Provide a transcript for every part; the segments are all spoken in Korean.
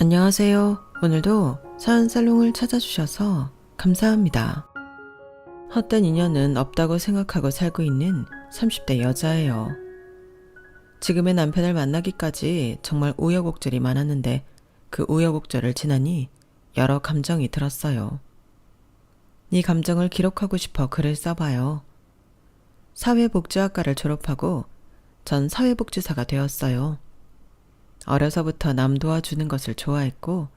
안녕하세요. 오늘도 사연살롱을 찾아주셔서 감사합니다. 헛된 인연은 없다고 생각하고 살고 있는 30대 여자예요. 지금의 남편을 만나기까지 정말 우여곡절이 많았는데 그 우여곡절을 지나니 여러 감정이 들었어요. 이 감정을 기록하고 싶어 글을 써봐요. 사회복지학과를 졸업하고 전 사회복지사가 되었어요. 어려서부터 남 도와주는 것을 좋아했고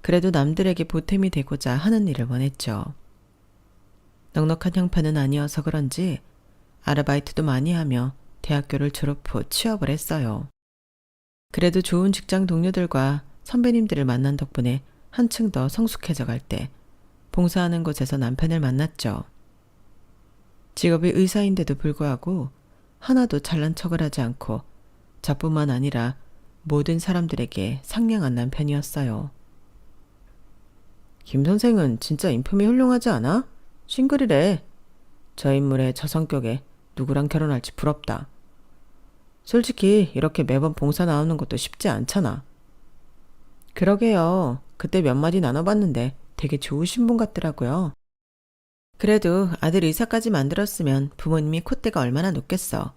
그래도 남들에게 보탬이 되고자 하는 일을 원했죠. 넉넉한 형편은 아니어서 그런지 아르바이트도 많이 하며 대학교를 졸업 후 취업을 했어요. 그래도 좋은 직장 동료들과 선배님들을 만난 덕분에 한층 더 성숙해져 갈 때 봉사하는 곳에서 남편을 만났죠. 직업이 의사인데도 불구하고 하나도 잘난 척을 하지 않고 저뿐만 아니라 모든 사람들에게 상냥한 남편이었어요. 김 선생은 진짜 인품이 훌륭하지 않아? 싱글이래. 저 인물에 저 성격에 누구랑 결혼할지 부럽다. 솔직히 이렇게 매번 봉사 나오는 것도 쉽지 않잖아. 그러게요. 그때 몇 마디 나눠봤는데 되게 좋으신 분 같더라고요. 그래도 아들 의사까지 만들었으면 부모님이 콧대가 얼마나 높겠어.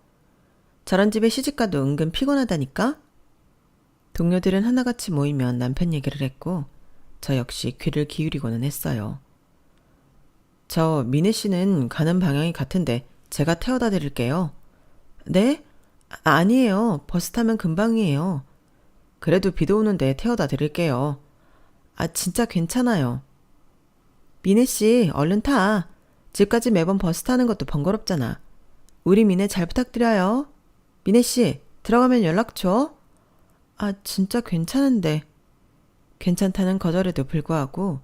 저런 집에 시집가도 은근 피곤하다니까? 동료들은 하나같이 모이면 남편 얘기를 했고 저 역시 귀를 기울이고는 했어요. 저 미네 씨는 가는 방향이 같은데 제가 태워다 드릴게요. 네? 아니에요. 버스 타면 금방이에요. 그래도 비도 오는데 태워다 드릴게요. 진짜 괜찮아요. 미네 씨 얼른 타. 집까지 매번 버스 타는 것도 번거롭잖아. 우리 미네 잘 부탁드려요. 미네 씨 들어가면 연락 줘. 진짜 괜찮은데. 괜찮다는 거절에도 불구하고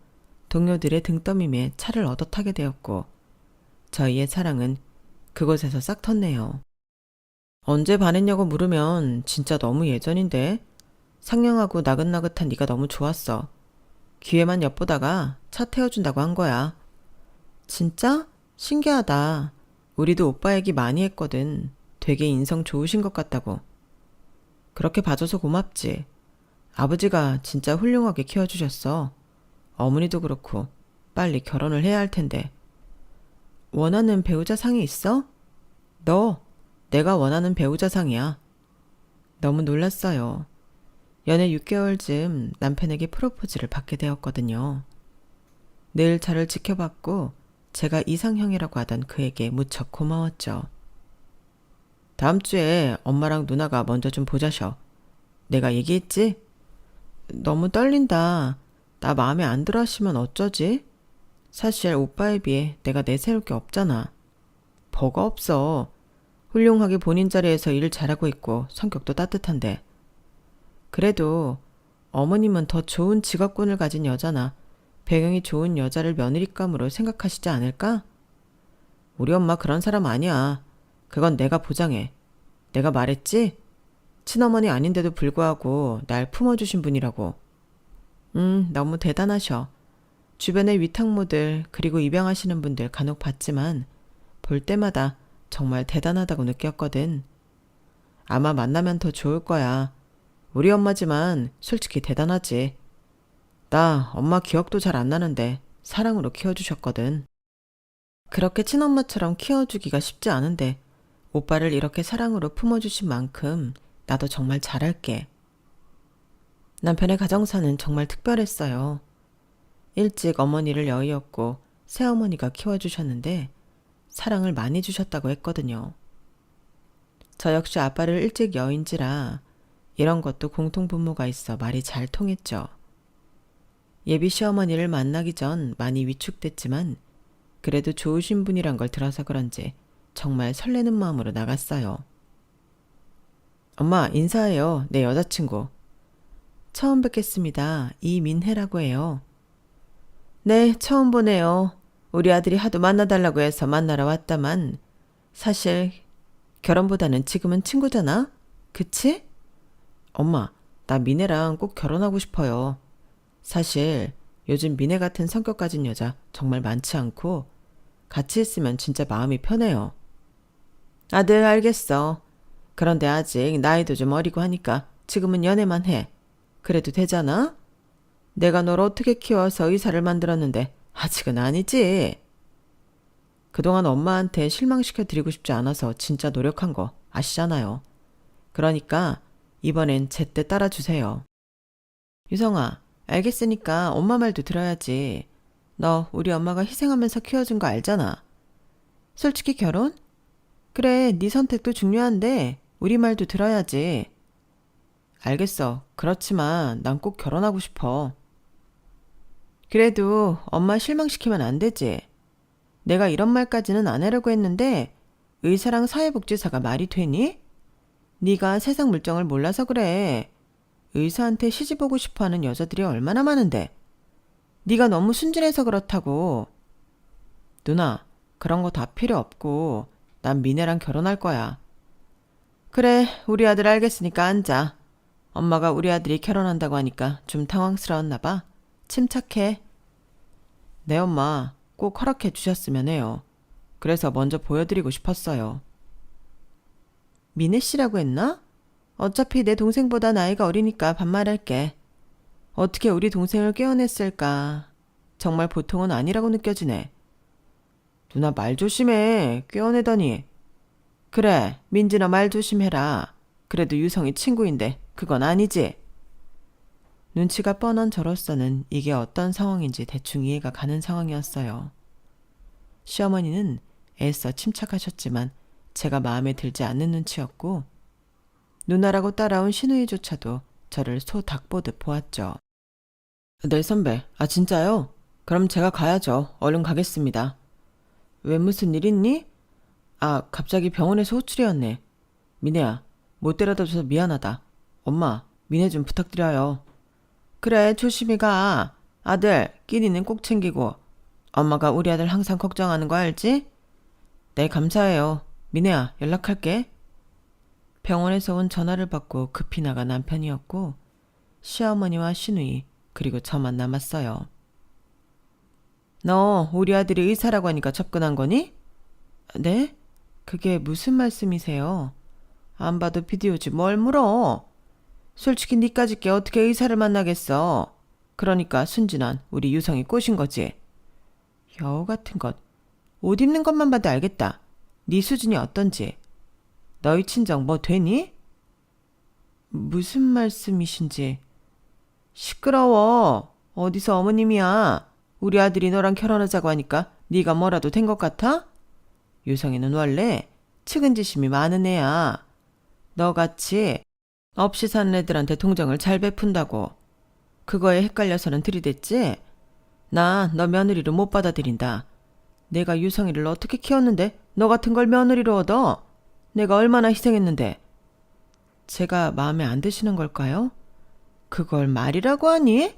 동료들의 등떠밈에 차를 얻어 타게 되었고 저희의 사랑은 그곳에서 싹 텄네요. 언제 반했냐고 물으면 진짜 너무 예전인데. 상냥하고 나긋나긋한 네가 너무 좋았어. 기회만 엿보다가 차 태워준다고 한 거야. 진짜? 신기하다. 우리도 오빠 얘기 많이 했거든. 되게 인성 좋으신 것 같다고. 그렇게 봐줘서 고맙지. 아버지가 진짜 훌륭하게 키워주셨어. 어머니도 그렇고 빨리 결혼을 해야 할 텐데. 원하는 배우자 상이 있어? 너, 내가 원하는 배우자 상이야. 너무 놀랐어요. 연애 6개월쯤 남편에게 프로포즈를 받게 되었거든요. 늘 저를 지켜봤고 제가 이상형이라고 하던 그에게 무척 고마웠죠. 다음 주에 엄마랑 누나가 먼저 좀 보자셔. 내가 얘기했지? 너무 떨린다. 나 마음에 안 들어 하시면 어쩌지? 사실 오빠에 비해 내가 내세울 게 없잖아. 뭐가 없어. 훌륭하게 본인 자리에서 일 잘하고 있고 성격도 따뜻한데. 그래도 어머님은 더 좋은 직업군을 가진 여자나 배경이 좋은 여자를 며느리감으로 생각하시지 않을까? 우리 엄마 그런 사람 아니야. 그건 내가 보장해. 내가 말했지? 친어머니 아닌데도 불구하고 날 품어주신 분이라고. 너무 대단하셔. 주변의 위탁모들 그리고 입양하시는 분들 간혹 봤지만 볼 때마다 정말 대단하다고 느꼈거든. 아마 만나면 더 좋을 거야. 우리 엄마지만 솔직히 대단하지. 나 엄마 기억도 잘 안 나는데 사랑으로 키워주셨거든. 그렇게 친엄마처럼 키워주기가 쉽지 않은데 오빠를 이렇게 사랑으로 품어주신 만큼 나도 정말 잘할게. 남편의 가정사는 정말 특별했어요. 일찍 어머니를 여의었고 새어머니가 키워주셨는데 사랑을 많이 주셨다고 했거든요. 저 역시 아빠를 일찍 여인지라 이런 것도 공통분모가 있어 말이 잘 통했죠. 예비 시어머니를 만나기 전 많이 위축됐지만 그래도 좋으신 분이란 걸 들어서 그런지 정말 설레는 마음으로 나갔어요. 엄마 인사해요. 내 여자친구. 처음 뵙겠습니다. 이민혜라고 해요. 네, 처음 보네요. 우리 아들이 하도 만나달라고 해서 만나러 왔다만 사실 결혼보다는 지금은 친구잖아? 그치? 엄마, 나 민혜랑 꼭 결혼하고 싶어요. 사실 요즘 민혜 같은 성격 가진 여자 정말 많지 않고 같이 있으면 진짜 마음이 편해요. 아들 알겠어. 그런데 아직 나이도 좀 어리고 하니까 지금은 연애만 해. 그래도 되잖아? 내가 널 어떻게 키워서 의사를 만들었는데 아직은 아니지. 그동안 엄마한테 실망시켜드리고 싶지 않아서 진짜 노력한 거 아시잖아요. 그러니까 이번엔 제때 따라주세요. 유성아, 알겠으니까 엄마 말도 들어야지. 너 우리 엄마가 희생하면서 키워준 거 알잖아. 솔직히 결혼? 그래, 네 선택도 중요한데 우리 말도 들어야지. 알겠어. 그렇지만 난 꼭 결혼하고 싶어. 그래도 엄마 실망시키면 안 되지. 내가 이런 말까지는 안 하려고 했는데 의사랑 사회복지사가 말이 되니? 네가 세상 물정을 몰라서 그래. 의사한테 시집 오고 싶어하는 여자들이 얼마나 많은데. 네가 너무 순진해서 그렇다고. 누나, 그런 거 다 필요 없고 난 미네랑 결혼할 거야. 그래, 우리 아들 알겠으니까 앉아. 엄마가 우리 아들이 결혼한다고 하니까 좀 당황스러웠나 봐. 침착해. 네, 엄마. 꼭 허락해 주셨으면 해요. 그래서 먼저 보여드리고 싶었어요. 미네 씨라고 했나? 어차피 내 동생보다 나이가 어리니까 반말할게. 어떻게 우리 동생을 꿰어냈을까? 정말 보통은 아니라고 느껴지네. 누나 말 조심해. 꿰어내더니. 그래, 민진아 말 조심해라. 그래도 유성이 친구인데 그건 아니지. 눈치가 뻔한 저로서는 이게 어떤 상황인지 대충 이해가 가는 상황이었어요. 시어머니는 애써 침착하셨지만 제가 마음에 들지 않는 눈치였고 누나라고 따라온 신우이조차도 저를 소 닭 보듯 보았죠. 네 선배, 아 진짜요? 그럼 제가 가야죠. 얼른 가겠습니다. 왜 무슨 일 있니? 아 갑자기 병원에서 호출이었네. 미네야, 못 데려다줘서 미안하다. 엄마, 미네 좀 부탁드려요. 그래, 조심히 가. 아들, 끼니는 꼭 챙기고. 엄마가 우리 아들 항상 걱정하는 거 알지? 네, 감사해요. 미네야, 연락할게. 병원에서 온 전화를 받고 급히 나간 남편이었고 시어머니와 시누이 그리고 저만 남았어요. 너 우리 아들이 의사라고 하니까 접근한 거니? 네? 그게 무슨 말씀이세요? 안 봐도 비디오지 뭘 물어. 솔직히 니까짓 게 어떻게 의사를 만나겠어. 그러니까 순진한 우리 유성이 꼬신 거지. 여우 같은 것. 옷 입는 것만 봐도 알겠다. 네 수준이 어떤지. 너희 친정 뭐 되니? 무슨 말씀이신지. 시끄러워. 어디서 어머님이야. 우리 아들이 너랑 결혼하자고 하니까 네가 뭐라도 된 것 같아? 유성이는 원래 측은지심이 많은 애야. 너같이 없이 사는 애들한테 동정을 잘 베푼다고. 그거에 헷갈려서는 들이댔지? 나 너 며느리로 못 받아들인다. 내가 유성이를 어떻게 키웠는데 너 같은 걸 며느리로 얻어? 내가 얼마나 희생했는데. 제가 마음에 안 드시는 걸까요? 그걸 말이라고 하니?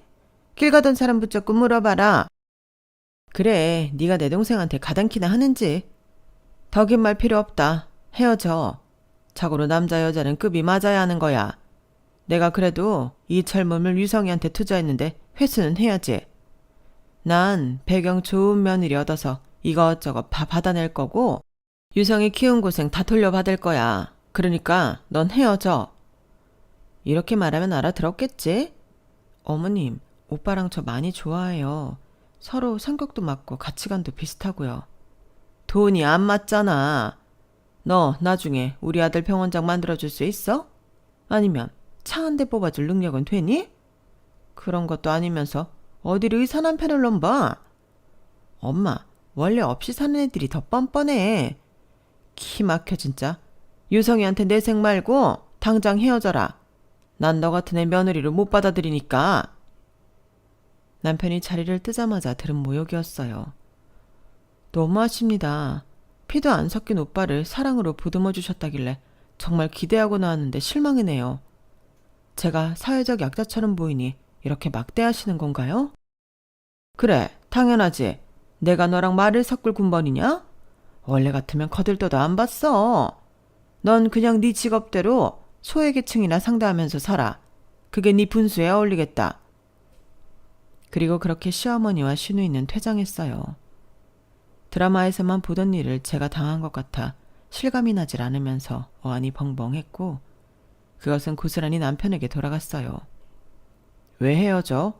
길 가던 사람 붙잡고 물어봐라. 그래, 네가 내 동생한테 가당키나 하는지. 더 긴 말 필요 없다. 헤어져. 자고로 남자 여자는 급이 맞아야 하는 거야. 내가 그래도 이 젊음을 유성이한테 투자했는데 회수는 해야지. 난 배경 좋은 며느리 얻어서 이것저것 다 받아낼 거고 유성이 키운 고생 다 돌려받을 거야. 그러니까 넌 헤어져. 이렇게 말하면 알아들었겠지? 어머님, 오빠랑 저 많이 좋아해요. 서로 성격도 맞고 가치관도 비슷하고요. 돈이 안 맞잖아. 너 나중에 우리 아들 병원장 만들어줄 수 있어? 아니면 차 한 대 뽑아줄 능력은 되니? 그런 것도 아니면서 어디를 의사 남편을 넘봐? 엄마, 원래 없이 사는 애들이 더 뻔뻔해. 키 막혀 진짜. 유성이한테 내색 말고 당장 헤어져라. 난 너 같은 애 며느리로 못 받아들이니까. 남편이 자리를 뜨자마자 들은 모욕이었어요. 너무하십니다. 피도 안 섞인 오빠를 사랑으로 보듬어 주셨다길래 정말 기대하고 나왔는데 실망이네요. 제가 사회적 약자처럼 보이니 이렇게 막대하시는 건가요? 그래, 당연하지. 내가 너랑 말을 섞을 군번이냐? 원래 같으면 거들떠도 안 봤어. 넌 그냥 네 직업대로 소외계층이나 상대하면서 살아. 그게 네 분수에 어울리겠다. 그리고 그렇게 시어머니와 시누이는 퇴장했어요. 드라마에서만 보던 일을 제가 당한 것 같아 실감이 나질 않으면서 어안이 벙벙했고 그것은 고스란히 남편에게 돌아갔어요. 왜 헤어져?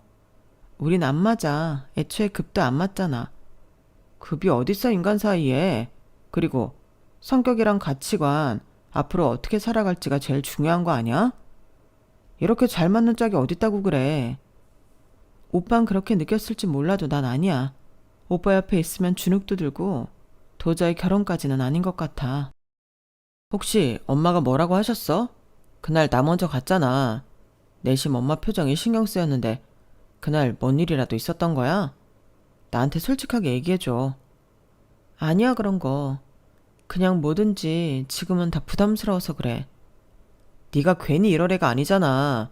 우린 안 맞아. 애초에 급도 안 맞잖아. 급이 어딨어, 인간 사이에. 그리고 성격이랑 가치관, 앞으로 어떻게 살아갈지가 제일 중요한 거 아니야? 이렇게 잘 맞는 짝이 어딨다고 그래. 오빤 그렇게 느꼈을지 몰라도 난 아니야. 오빠 옆에 있으면 주눅도 들고 도저히 결혼까지는 아닌 것 같아. 혹시 엄마가 뭐라고 하셨어? 그날 나 먼저 갔잖아. 내심 엄마 표정이 신경 쓰였는데 그날 뭔 일이라도 있었던 거야? 나한테 솔직하게 얘기해줘. 아니야, 그런 거. 그냥 뭐든지 지금은 다 부담스러워서 그래. 네가 괜히 이럴 애가 아니잖아.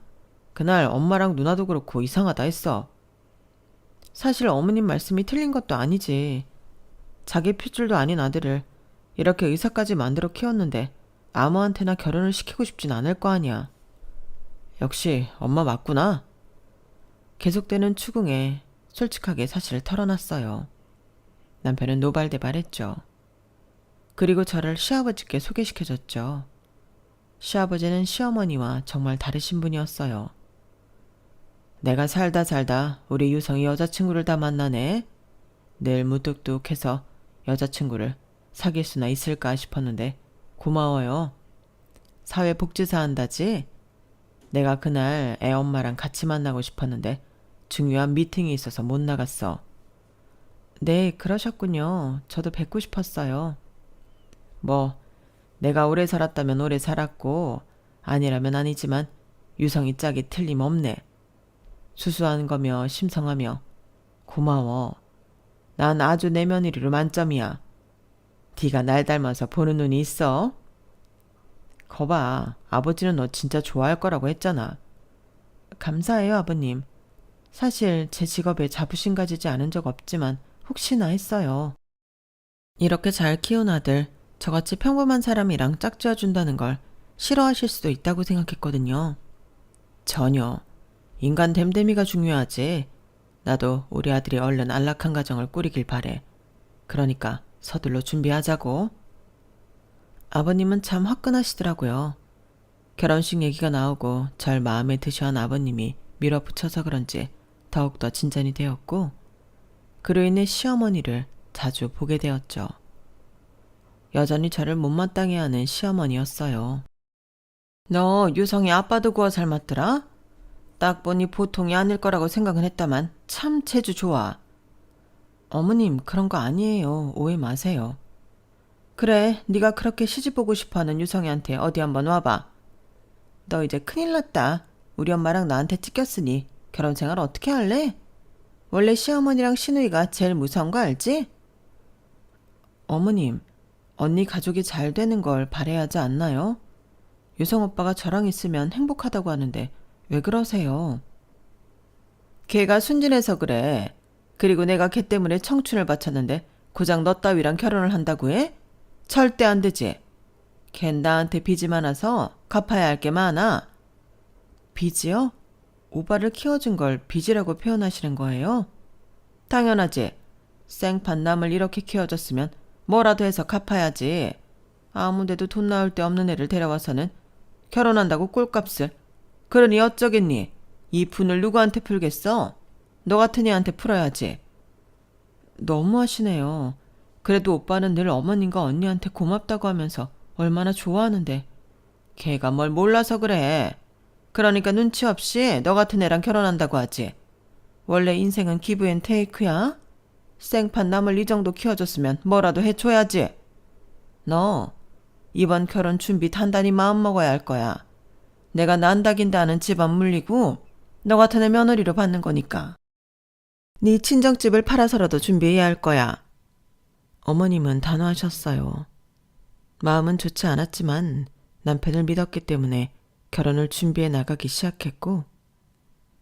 그날 엄마랑 누나도 그렇고 이상하다 했어. 사실 어머님 말씀이 틀린 것도 아니지. 자기 핏줄도 아닌 아들을 이렇게 의사까지 만들어 키웠는데 아무한테나 결혼을 시키고 싶진 않을 거 아니야. 역시 엄마 맞구나. 계속되는 추궁에 솔직하게 사실을 털어놨어요. 남편은 노발대발했죠. 그리고 저를 시아버지께 소개시켜줬죠. 시아버지는 시어머니와 정말 다르신 분이었어요. 내가 살다 우리 유성이 여자친구를 다 만나네. 늘 무뚝뚝해서 여자친구를 사귈 수나 있을까 싶었는데 고마워요. 사회복지사 한다지? 내가 그날 애 엄마랑 같이 만나고 싶었는데 중요한 미팅이 있어서 못 나갔어. 네, 그러셨군요. 저도 뵙고 싶었어요. 뭐 내가 오래 살았다면 오래 살았고 아니라면 아니지만 유성이 짝이 틀림없네. 수수한 거며 심성하며 고마워. 난 아주 내 며느리로 만점이야. 네가 날 닮아서 보는 눈이 있어? 거봐, 아버지는 너 진짜 좋아할 거라고 했잖아. 감사해요, 아버님. 사실 제 직업에 자부심 가지지 않은 적 없지만 혹시나 했어요. 이렇게 잘 키운 아들, 저같이 평범한 사람이랑 짝지어준다는 걸 싫어하실 수도 있다고 생각했거든요. 전혀. 인간 됨됨이가 중요하지. 나도 우리 아들이 얼른 안락한 가정을 꾸리길 바래. 그러니까 서둘러 준비하자고. 아버님은 참 화끈하시더라고요. 결혼식 얘기가 나오고 절 마음에 드셔한 아버님이 밀어붙여서 그런지 더욱더 진전이 되었고 그로 인해 시어머니를 자주 보게 되었죠. 여전히 저를 못마땅해 하는 시어머니였어요. 너 유성이 아빠도 구워 삶았더라? 딱 보니 보통이 아닐 거라고 생각은 했다만 참 재주 좋아. 어머님, 그런 거 아니에요. 오해 마세요. 그래, 네가 그렇게 시집 보고 싶어하는 유성이한테 어디 한번 와봐. 너 이제 큰일 났다. 우리 엄마랑 나한테 찢겼으니 결혼 생활 어떻게 할래? 원래 시어머니랑 시누이가 제일 무서운 거 알지? 어머님, 언니 가족이 잘 되는 걸 바라야 하지 않나요? 유성 오빠가 저랑 있으면 행복하다고 하는데 왜 그러세요? 걔가 순진해서 그래. 그리고 내가 걔 때문에 청춘을 바쳤는데 고작 너 따위랑 결혼을 한다고 해? 절대 안 되지. 걘 나한테 빚이 많아서 갚아야 할 게 많아. 빚이요? 오빠를 키워준 걸 빚이라고 표현하시는 거예요? 당연하지. 생판 남을 이렇게 키워줬으면 뭐라도 해서 갚아야지. 아무데도 돈 나올 데 없는 애를 데려와서는 결혼한다고 꼴값을. 그러니 어쩌겠니? 이 분을 누구한테 풀겠어? 너 같은 애한테 풀어야지. 너무하시네요. 그래도 오빠는 늘 어머님과 언니한테 고맙다고 하면서 얼마나 좋아하는데. 걔가 뭘 몰라서 그래. 그러니까 눈치 없이 너 같은 애랑 결혼한다고 하지. 원래 인생은 기브 앤 테이크야. 생판 남을 이 정도 키워줬으면 뭐라도 해줘야지. 너 이번 결혼 준비 단단히 마음먹어야 할 거야. 내가 난다긴다 하는 집안 물리고 너 같은 애 며느리로 받는 거니까. 네 친정집을 팔아서라도 준비해야 할 거야. 어머님은 단호하셨어요. 마음은 좋지 않았지만 남편을 믿었기 때문에 결혼을 준비해 나가기 시작했고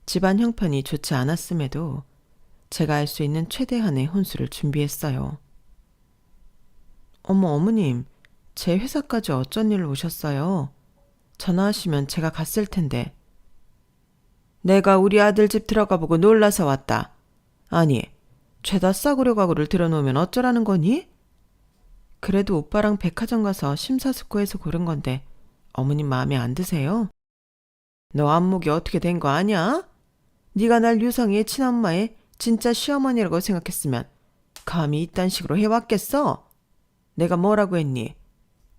집안 형편이 좋지 않았음에도 제가 할 수 있는 최대한의 혼수를 준비했어요. 어머님, 제 회사까지 어쩐 일로 오셨어요? 전화하시면 제가 갔을 텐데. 내가 우리 아들 집 들어가 보고 놀라서 왔다. 아니, 죄다 싸구려 가구를 들여놓으면 어쩌라는 거니? 그래도 오빠랑 백화점 가서 심사숙고해서 고른 건데 어머님 마음에 안 드세요? 너 안목이 어떻게 된 거 아냐? 네가 날 유성이의 친엄마의 진짜 시어머니라고 생각했으면 감히 이딴 식으로 해왔겠어? 내가 뭐라고 했니?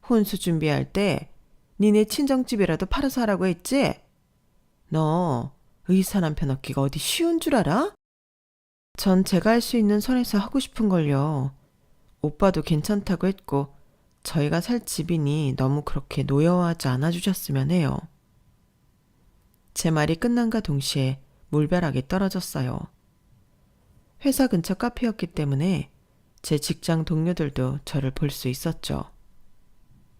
혼수 준비할 때 니네 친정집이라도 팔아서 하라고 했지? 너 의사 남편 얻기가 어디 쉬운 줄 알아? 전 제가 할 수 있는 선에서 하고 싶은 걸요. 오빠도 괜찮다고 했고 저희가 살 집이니 너무 그렇게 노여워하지 않아주셨으면 해요. 제 말이 끝난과 동시에 물벼락이 떨어졌어요. 회사 근처 카페였기 때문에 제 직장 동료들도 저를 볼 수 있었죠.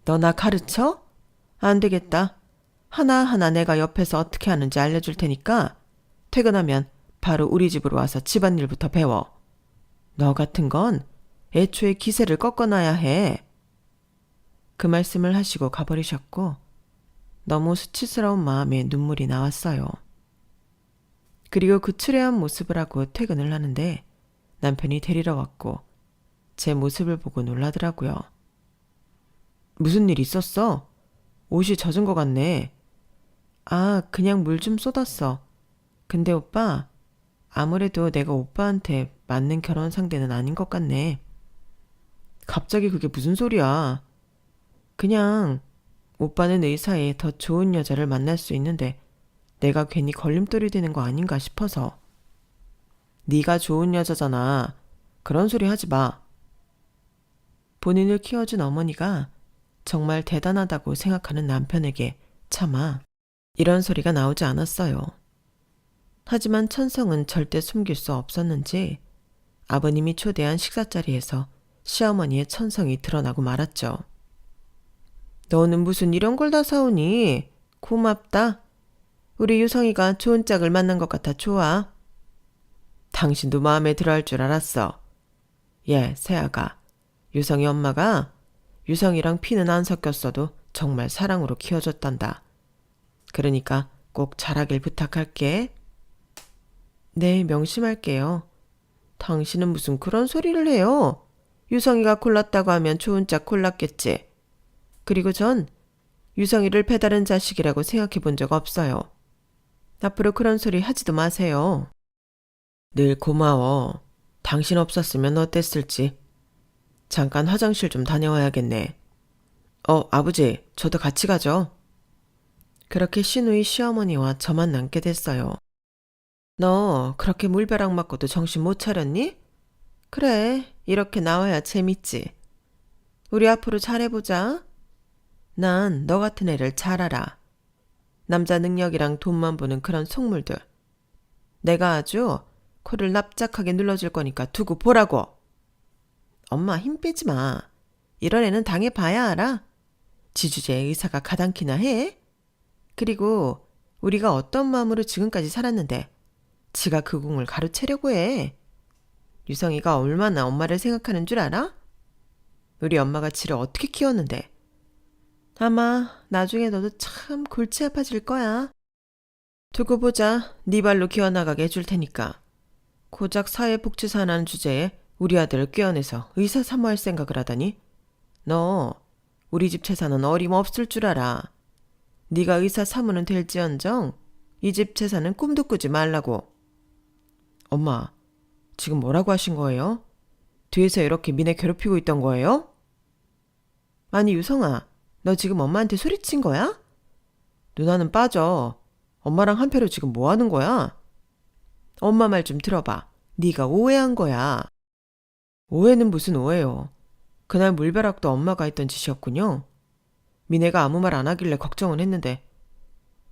너 나 가르쳐? 안 되겠다. 하나하나 내가 옆에서 어떻게 하는지 알려줄 테니까 퇴근하면 바로 우리 집으로 와서 집안일부터 배워. 너 같은 건 애초에 기세를 꺾어놔야 해. 그 말씀을 하시고 가버리셨고 너무 수치스러운 마음에 눈물이 나왔어요. 그리고 그 추레한 모습을 하고 퇴근을 하는데 남편이 데리러 왔고 제 모습을 보고 놀라더라고요. 무슨 일 있었어? 옷이 젖은 것 같네. 아, 그냥 물 좀 쏟았어. 근데 오빠, 아무래도 내가 오빠한테 맞는 결혼 상대는 아닌 것 같네. 갑자기 그게 무슨 소리야. 그냥 오빠는 의사에 더 좋은 여자를 만날 수 있는데 내가 괜히 걸림돌이 되는 거 아닌가 싶어서. 네가 좋은 여자잖아. 그런 소리 하지 마. 본인을 키워준 어머니가 정말 대단하다고 생각하는 남편에게 차마 이런 소리가 나오지 않았어요. 하지만 천성은 절대 숨길 수 없었는지 아버님이 초대한 식사자리에서 시어머니의 천성이 드러나고 말았죠. 너는 무슨 이런 걸 다 사오니? 고맙다. 우리 유성이가 좋은 짝을 만난 것 같아 좋아. 당신도 마음에 들어 할 줄 알았어. 예, 새아가. 유성이 엄마가 유성이랑 피는 안 섞였어도 정말 사랑으로 키워줬단다. 그러니까 꼭 잘하길 부탁할게. 네, 명심할게요. 당신은 무슨 그런 소리를 해요? 유성이가 골랐다고 하면 좋은 짝 골랐겠지. 그리고 전 유성이를 배다른 자식이라고 생각해 본 적 없어요. 앞으로 그런 소리 하지도 마세요. 늘 고마워. 당신 없었으면 어땠을지. 잠깐 화장실 좀 다녀와야겠네. 아버지, 저도 같이 가죠. 그렇게 신우이 시어머니와 저만 남게 됐어요. 너 그렇게 물벼락 맞고도 정신 못 차렸니? 그래, 이렇게 나와야 재밌지. 우리 앞으로 잘해보자. 난 너 같은 애를 잘 알아. 남자 능력이랑 돈만 보는 그런 속물들. 내가 아주 코를 납작하게 눌러줄 거니까 두고 보라고. 엄마 힘 빼지 마. 이런 애는 당해봐야 알아. 지주제의 의사가 가당키나 해. 그리고 우리가 어떤 마음으로 지금까지 살았는데 지가 그 공을 가로채려고 해. 유성이가 얼마나 엄마를 생각하는 줄 알아? 우리 엄마가 지를 어떻게 키웠는데. 아마 나중에 너도 참 골치 아파질 거야. 두고 보자. 네 발로 기어나가게 해줄 테니까. 고작 사회복지사라는 주제에 우리 아들을 꿰어내서 의사 사모할 생각을 하다니. 너 우리 집 재산은 어림없을 줄 알아. 네가 의사 사모는 될지언정 이 집 재산은 꿈도 꾸지 말라고. 엄마, 지금 뭐라고 하신 거예요? 뒤에서 이렇게 미네 괴롭히고 있던 거예요? 아니 유성아, 너 지금 엄마한테 소리친 거야? 누나는 빠져. 엄마랑 한패로 지금 뭐 하는 거야? 엄마 말 좀 들어봐. 네가 오해한 거야. 오해는 무슨 오해요. 그날 물벼락도 엄마가 했던 짓이었군요. 미네가 아무 말 안 하길래 걱정은 했는데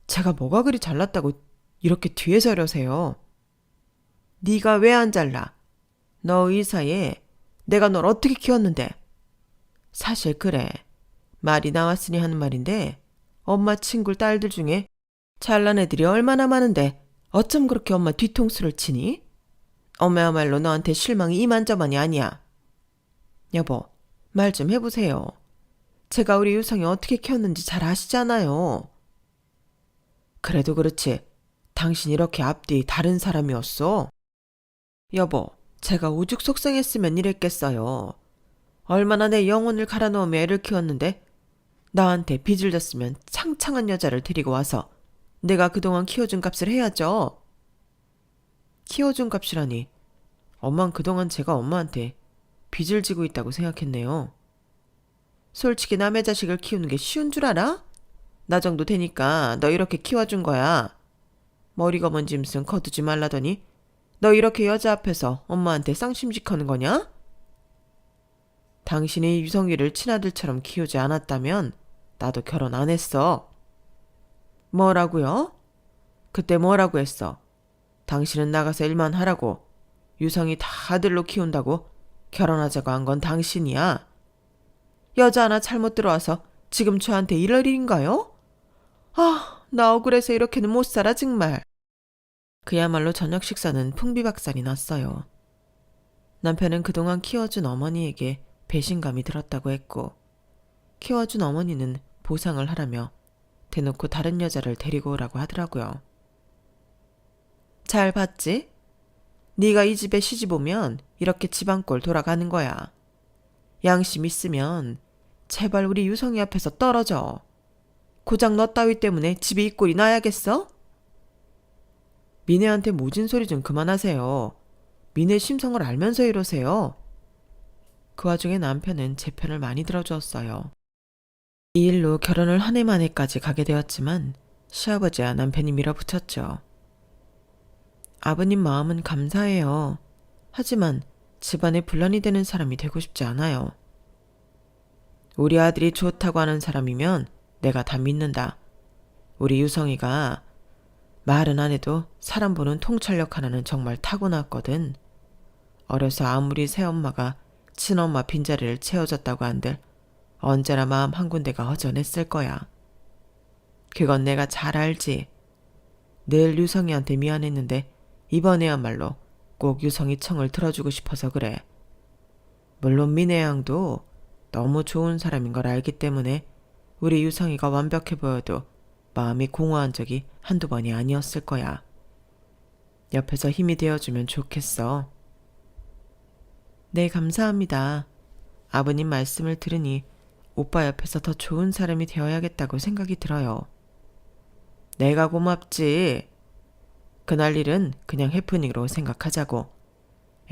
제가 뭐가 그리 잘났다고 이렇게 뒤에서 이러세요. 네가 왜 안 잘나? 너 의사에 내가 널 어떻게 키웠는데. 사실 그래. 말이 나왔으니 하는 말인데 엄마 친구 딸들 중에 잘난 애들이 얼마나 많은데 어쩜 그렇게 엄마 뒤통수를 치니? 엄마야말로 너한테 실망이 이만저만이 아니야. 여보, 말 좀 해보세요. 제가 우리 유성이 어떻게 키웠는지 잘 아시잖아요. 그래도 그렇지. 당신 이렇게 앞뒤 다른 사람이었어. 여보, 제가 오죽 속상했으면 이랬겠어요. 얼마나 내 영혼을 갈아넣으며 애를 키웠는데 나한테 빚을 졌으면 창창한 여자를 데리고 와서 내가 그동안 키워준 값을 해야죠. 키워준 값이라니. 엄만 그동안 제가 엄마한테 빚을 지고 있다고 생각했네요. 솔직히 남의 자식을 키우는 게 쉬운 줄 알아? 나 정도 되니까 너 이렇게 키워준 거야. 머리가 먼 짐승 거두지 말라더니 너 이렇게 여자 앞에서 엄마한테 쌍심직하는 거냐? 당신이 유성이를 친아들처럼 키우지 않았다면 나도 결혼 안 했어. 뭐라고요? 그때 뭐라고 했어? 당신은 나가서 일만 하라고. 유성이 다 아들로 키운다고 결혼하자고 한 건 당신이야. 여자 하나 잘못 들어와서 지금 저한테 이럴 일인가요? 아, 나 억울해서 이렇게는 못 살아 정말. 그야말로 저녁 식사는 풍비박산이 났어요. 남편은 그동안 키워준 어머니에게 배신감이 들었다고 했고, 키워준 어머니는 보상을 하라며 대놓고 다른 여자를 데리고 오라고 하더라고요. 잘 봤지? 네가 이 집에 시집 오면 이렇게 집안꼴 돌아가는 거야. 양심 있으면 제발 우리 유성이 앞에서 떨어져. 고작 너 따위 때문에 집에 이 꼴이 나야겠어? 미네한테 모진 소리 좀 그만하세요. 미네 심성을 알면서 이러세요. 그 와중에 남편은 제 편을 많이 들어주었어요. 이 일로 결혼을 한 해 만에까지 가게 되었지만 시아버지와 남편이 밀어붙였죠. 아버님 마음은 감사해요. 하지만 집안에 분란이 되는 사람이 되고 싶지 않아요. 우리 아들이 좋다고 하는 사람이면 내가 다 믿는다. 우리 유성이가 말은 안 해도 사람 보는 통찰력 하나는 정말 타고났거든. 어려서 아무리 새엄마가 친엄마 빈자리를 채워줬다고 한들 언제나 마음 한 군데가 허전했을 거야. 그건 내가 잘 알지. 늘 유성이한테 미안했는데 이번에야말로 꼭 유성이 청을 들어주고 싶어서 그래. 물론 미네 양도 너무 좋은 사람인 걸 알기 때문에 우리 유성이가 완벽해 보여도 마음이 공허한 적이 한두 번이 아니었을 거야. 옆에서 힘이 되어주면 좋겠어. 네, 감사합니다. 아버님 말씀을 들으니 오빠 옆에서 더 좋은 사람이 되어야겠다고 생각이 들어요. 내가 고맙지. 그날 일은 그냥 해프닝으로 생각하자고.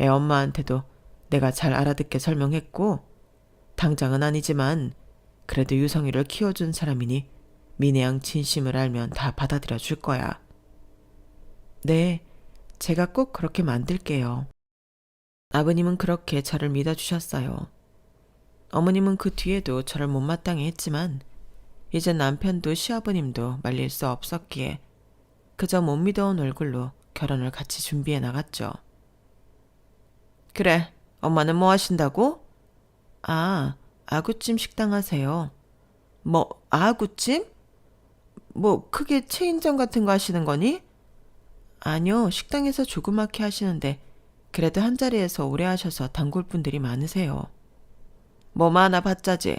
애 엄마한테도 내가 잘 알아듣게 설명했고, 당장은 아니지만 그래도 유성이를 키워준 사람이니 미네양 진심을 알면 다 받아들여 줄 거야. 네, 제가 꼭 그렇게 만들게요. 아버님은 그렇게 저를 믿어주셨어요. 어머님은 그 뒤에도 저를 못마땅해 했지만 이제 남편도 시아버님도 말릴 수 없었기에 그저 못 믿어온 얼굴로 결혼을 같이 준비해 나갔죠. 그래, 엄마는 뭐 하신다고? 아, 아구찜 식당 하세요. 뭐, 아구찜? 뭐, 크게 체인점 같은 거 하시는 거니? 아니요, 식당에서 조그맣게 하시는데 그래도 한자리에서 오래 하셔서 단골 분들이 많으세요. 뭐 많아 봤자지.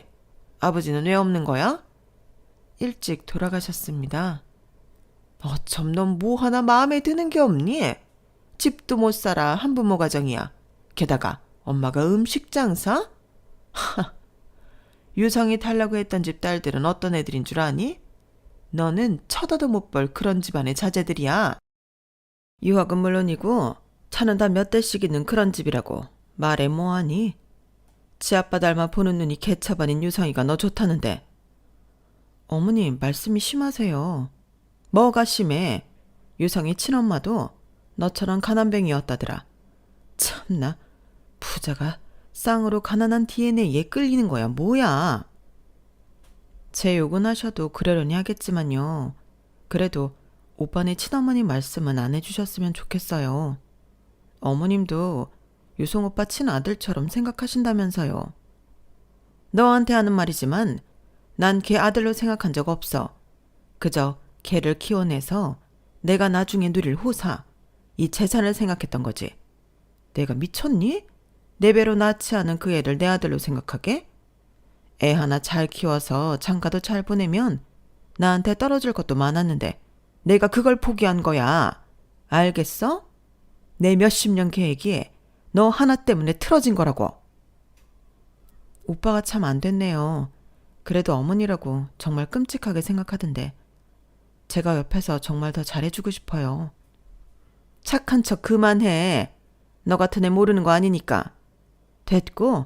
아버지는 왜 없는 거야? 일찍 돌아가셨습니다. 어쩜 넌 뭐 하나 마음에 드는 게 없니? 집도 못 살아 한부모 가정이야. 게다가 엄마가 음식 장사? 하, 유성이 달라고 했던 집 딸들은 어떤 애들인 줄 아니? 너는 쳐다도 못 볼 그런 집안의 자제들이야. 유학은 물론이고 차는 다 몇 대씩 있는 그런 집이라고. 말해 뭐하니? 지 아빠 닮아 보는 눈이 개차반인 유성이가 너 좋다는데. 어머님 말씀이 심하세요. 뭐가 심해? 유성이 친엄마도 너처럼 가난뱅이였다더라. 참나, 부자가 쌍으로 가난한 DNA에 끌리는 거야 뭐야. 제 욕은 하셔도 그러려니 하겠지만요. 그래도 오빠네 친어머니 말씀은 안 해주셨으면 좋겠어요. 어머님도 유성 오빠 친아들처럼 생각하신다면서요. 너한테 하는 말이지만 난 걔 아들로 생각한 적 없어. 그저 걔를 키워내서 내가 나중에 누릴 호사, 이 재산을 생각했던 거지. 내가 미쳤니? 내 배로 낳지 않은 그 애를 내 아들로 생각하게? 애 하나 잘 키워서 장가도 잘 보내면 나한테 떨어질 것도 많았는데 내가 그걸 포기한 거야. 알겠어? 내 몇십 년 계획이 너 하나 때문에 틀어진 거라고. 오빠가 참 안 됐네요. 그래도 어머니라고 정말 끔찍하게 생각하던데 제가 옆에서 정말 더 잘해주고 싶어요. 착한 척 그만해. 너 같은 애 모르는 거 아니니까. 됐고,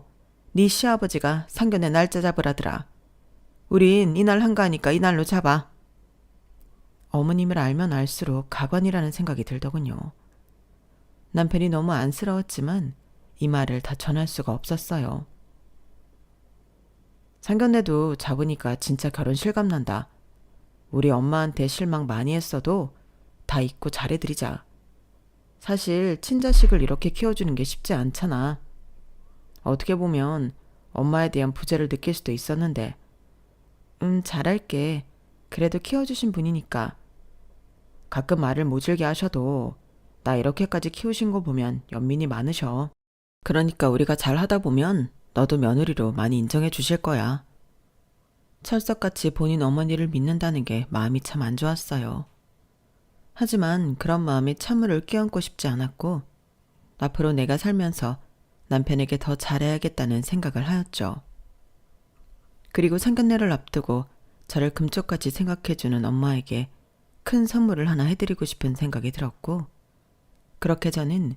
네 시아버지가 상견례 날짜 잡으라더라. 우린 이날 한가하니까 이날로 잡아. 어머님을 알면 알수록 가관이라는 생각이 들더군요. 남편이 너무 안쓰러웠지만 이 말을 다 전할 수가 없었어요. 상견례도 잡으니까 진짜 결혼 실감난다. 우리 엄마한테 실망 많이 했어도 다 잊고 잘해드리자. 사실 친자식을 이렇게 키워주는 게 쉽지 않잖아. 어떻게 보면 엄마에 대한 부재를 느낄 수도 있었는데 잘할게. 그래도 키워주신 분이니까. 가끔 말을 모질게 하셔도 나 이렇게까지 키우신 거 보면 연민이 많으셔. 그러니까 우리가 잘하다 보면 너도 며느리로 많이 인정해 주실 거야. 철석같이 본인 어머니를 믿는다는 게 마음이 참 안 좋았어요. 하지만 그런 마음에 찬물을 끼얹고 싶지 않았고 앞으로 내가 살면서 남편에게 더 잘해야겠다는 생각을 하였죠. 그리고 상견례를 앞두고 저를 금쪽같이 생각해주는 엄마에게 큰 선물을 하나 해드리고 싶은 생각이 들었고 그렇게 저는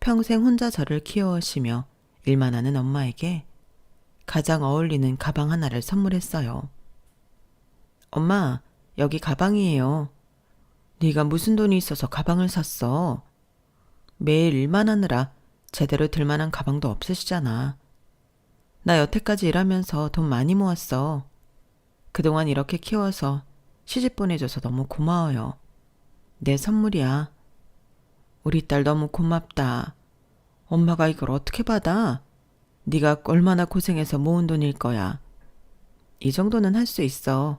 평생 혼자 저를 키워오시며 일만 하는 엄마에게 가장 어울리는 가방 하나를 선물했어요. 엄마, 여기 가방이에요. 네가 무슨 돈이 있어서 가방을 샀어? 매일 일만 하느라 제대로 들 만한 가방도 없으시잖아. 나 여태까지 일하면서 돈 많이 모았어. 그동안 이렇게 키워서 시집 보내줘서 너무 고마워요. 내 선물이야. 우리 딸 너무 고맙다. 엄마가 이걸 어떻게 받아? 네가 얼마나 고생해서 모은 돈일 거야. 이 정도는 할 수 있어.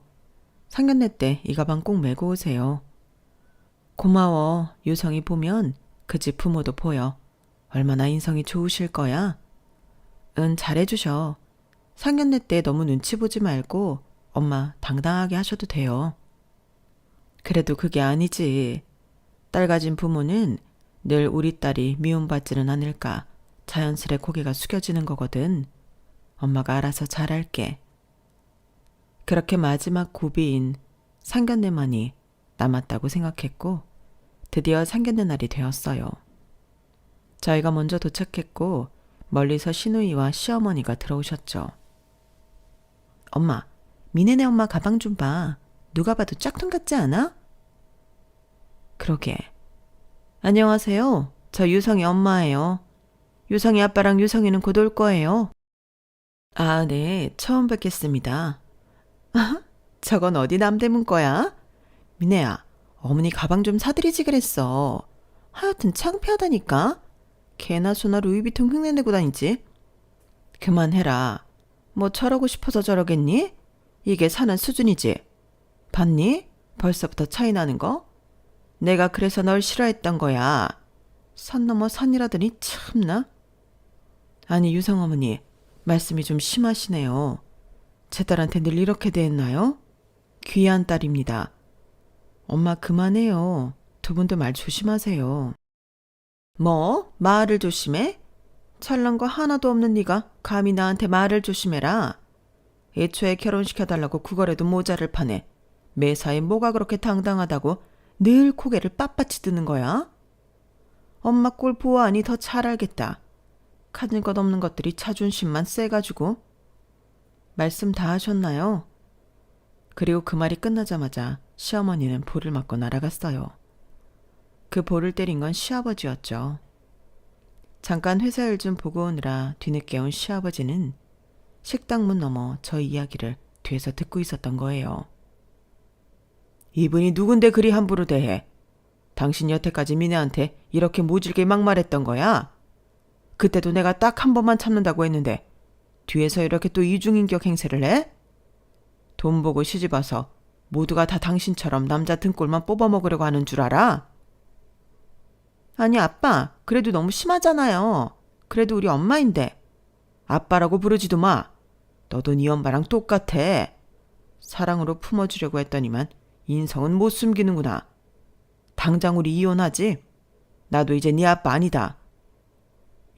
상견례 때 이 가방 꼭 메고 오세요. 고마워. 유성이 보면 그 집 부모도 보여. 얼마나 인성이 좋으실 거야. 잘해주셔. 상견례 때 너무 눈치 보지 말고 엄마 당당하게 하셔도 돼요. 그래도 그게 아니지. 딸 가진 부모는 늘 우리 딸이 미움받지는 않을까 자연스레 고개가 숙여지는 거거든. 엄마가 알아서 잘할게. 그렇게 마지막 고비인 상견례만이 남았다고 생각했고 드디어 상견례 날이 되었어요. 저희가 먼저 도착했고 멀리서 시누이와 시어머니가 들어오셨죠. 엄마, 미네네 엄마 가방 좀 봐. 누가 봐도 짝퉁 같지 않아? 그러게. 안녕하세요. 저 유성이 엄마예요. 유성이 아빠랑 유성이는 곧 올 거예요. 아, 네. 처음 뵙겠습니다. 저건 어디 남대문 거야? 미네야, 어머니 가방 좀 사드리지 그랬어. 하여튼 창피하다니까. 개나 소나 루이비통 흉내내고 다니지. 그만해라. 뭐 저러고 싶어서 저러겠니? 이게 사는 수준이지. 봤니? 벌써부터 차이 나는 거? 내가 그래서 널 싫어했던 거야. 선 넘어 선이라더니 참나. 아니 유성 어머니, 말씀이 좀 심하시네요. 제 딸한테 늘 이렇게 대했나요? 귀한 딸입니다. 엄마 그만해요. 두 분도 말 조심하세요. 뭐? 말을 조심해? 잘난 거 하나도 없는 네가 감히 나한테 말을 조심해라. 애초에 결혼시켜달라고 구걸해도 모자를 파네. 매사에 뭐가 그렇게 당당하다고 늘 고개를 빳빳이 드는 거야? 엄마 꼴 보아하니 더 잘 알겠다. 가진 것 없는 것들이 자존심만 세가지고. 말씀 다 하셨나요? 그리고 그 말이 끝나자마자 시어머니는 볼을 맞고 날아갔어요. 그 볼을 때린 건 시아버지였죠. 잠깐 회사 일 좀 보고 오느라 뒤늦게 온 시아버지는 식당 문 너머 저 이야기를 뒤에서 듣고 있었던 거예요. 이분이 누군데 그리 함부로 대해? 당신 여태까지 미네한테 이렇게 모질게 막말했던 거야? 그때도 내가 딱 한 번만 참는다고 했는데 뒤에서 이렇게 또 이중인격 행세를 해? 돈 보고 시집와서 모두가 다 당신처럼 남자 등골만 뽑아먹으려고 하는 줄 알아? 아니 아빠, 그래도 너무 심하잖아요. 그래도 우리 엄마인데. 아빠라고 부르지도 마. 너도 네 엄마랑 똑같아. 사랑으로 품어주려고 했더니만 인성은 못 숨기는구나. 당장 우리 이혼하지? 나도 이제 네 아빠 아니다.